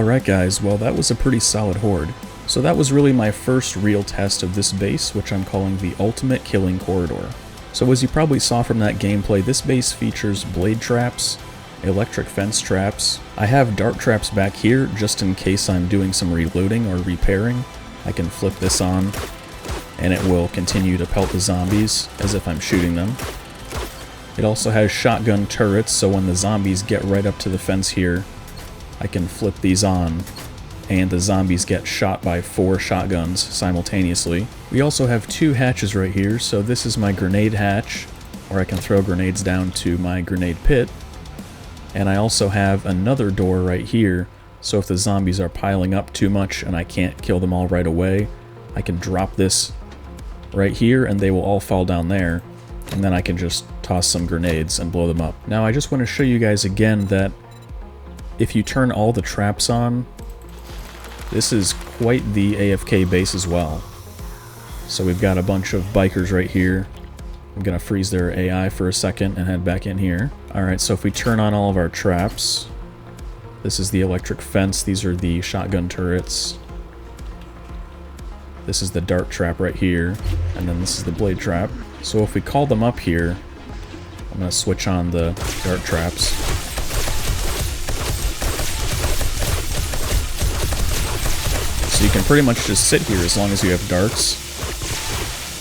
Alright guys, well that was a pretty solid horde. So that was really my first real test of this base, which I'm calling the Ultimate Killing Corridor. So as you probably saw from that gameplay, this base features blade traps, electric fence traps. I have dart traps back here just in case I'm doing some reloading or repairing. I can flip this on and it will continue to pelt the zombies as if I'm shooting them. It also has shotgun turrets, so when the zombies get right up to the fence here, I can flip these on, and the zombies get shot by 4 shotguns simultaneously. We also have 2 hatches right here, so this is my grenade hatch, where I can throw grenades down to my grenade pit. And I also have another door right here, so if the zombies are piling up too much and I can't kill them all right away, I can drop this right here and they will all fall down there, and then I can just toss some grenades and blow them up. Now I just want to show you guys again that if you turn all the traps on, this is quite the AFK base as well. So we've got a bunch of bikers right here. I'm gonna freeze their AI for a second and head back in here. Alright, so if we turn on all of our traps, this is the electric fence, these are the shotgun turrets. This is the dart trap right here, and then this is the blade trap. So if we call them up here, I'm gonna switch on the dart traps. So you can pretty much just sit here as long as you have darts,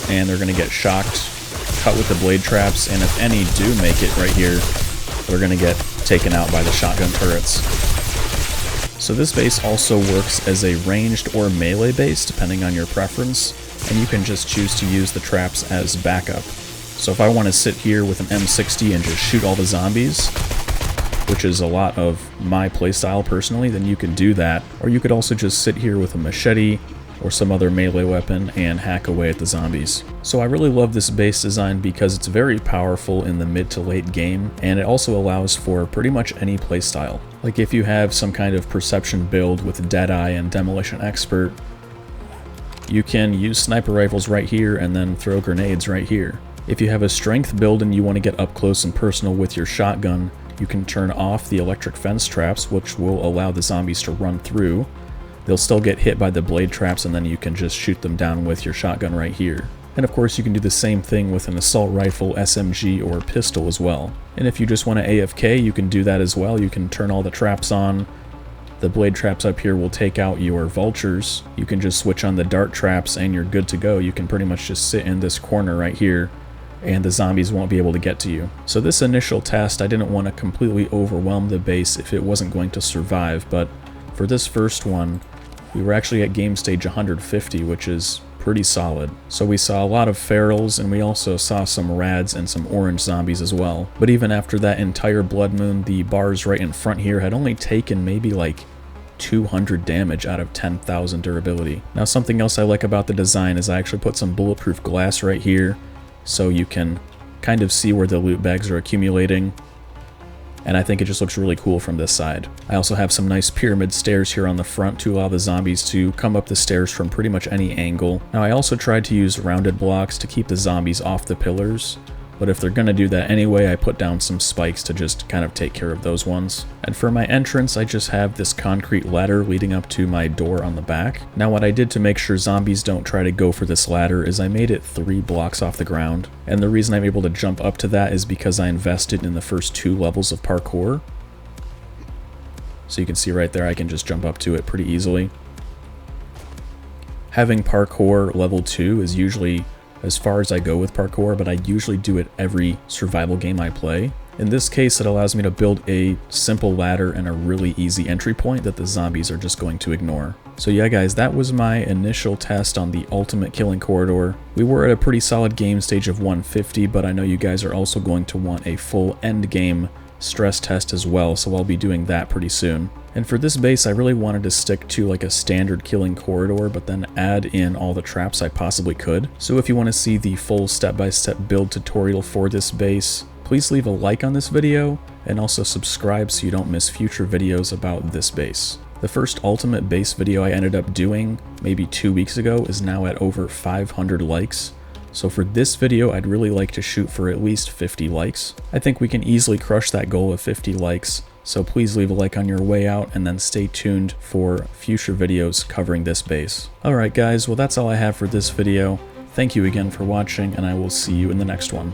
and they're going to get shocked, cut with the blade traps, and if any do make it right here, they're going to get taken out by the shotgun turrets. So this base also works as a ranged or melee base, depending on your preference, and you can just choose to use the traps as backup. So if I want to sit here with an M60 and just shoot all the zombies, which is a lot of my playstyle personally, then you can do that. Or you could also just sit here with a machete or some other melee weapon and hack away at the zombies. So I really love this base design because it's very powerful in the mid to late game, and it also allows for pretty much any playstyle. Like if you have some kind of perception build with Deadeye and Demolition Expert, you can use sniper rifles right here and then throw grenades right here. If you have a strength build and you want to get up close and personal with your shotgun, you can turn off the electric fence traps, which will allow the zombies to run through. They'll still get hit by the blade traps, and then you can just shoot them down with your shotgun right here. And of course you can do the same thing with an assault rifle, SMG, or pistol as well. And if you just want to AFK, you can do that as well. You can turn all the traps on. The blade traps up here will take out your vultures. You can just switch on the dart traps and you're good to go. You can pretty much just sit in this corner right here, and the zombies won't be able to get to you. So this initial test, I didn't want to completely overwhelm the base if it wasn't going to survive, but for this first one, we were actually at game stage 150, which is pretty solid. So we saw a lot of ferals, and we also saw some rads and some orange zombies as well. But even after that entire blood moon, the bars right in front here had only taken maybe like 200 damage out of 10,000 durability. Now something else I like about the design is I actually put some bulletproof glass right here, so you can kind of see where the loot bags are accumulating, and I think it just looks really cool from this side. I also have some nice pyramid stairs here on the front to allow the zombies to come up the stairs from pretty much any angle. Now I also tried to use rounded blocks to keep the zombies off the pillars, but if they're gonna do that anyway, I put down some spikes to just kind of take care of those ones. And for my entrance, I just have this concrete ladder leading up to my door on the back. Now what I did to make sure zombies don't try to go for this ladder is I made it 3 blocks off the ground. And the reason I'm able to jump up to that is because I invested in the first 2 levels of parkour. So you can see right there, I can just jump up to it pretty easily. Having parkour level 2 is usually as far as I go with parkour, but I usually do it every survival game I play. In this case, it allows me to build a simple ladder and a really easy entry point that the zombies are just going to ignore. So yeah guys, that was my initial test on the Ultimate Killing Corridor. We were at a pretty solid game stage of 150, but I know you guys are also going to want a full end game stress test as well, so I'll be doing that pretty soon. And for this base, I really wanted to stick to like a standard killing corridor, but then add in all the traps I possibly could. So if you want to see the full step-by-step build tutorial for this base, please leave a like on this video, and also subscribe so you don't miss future videos about this base. The first ultimate base video I ended up doing maybe 2 weeks ago is now at over 500 likes. So for this video, I'd really like to shoot for at least 50 likes. I think we can easily crush that goal of 50 likes So please leave a like on your way out, and then stay tuned for future videos covering this base. Alright guys, well that's all I have for this video. Thank you again for watching, and I will see you in the next one.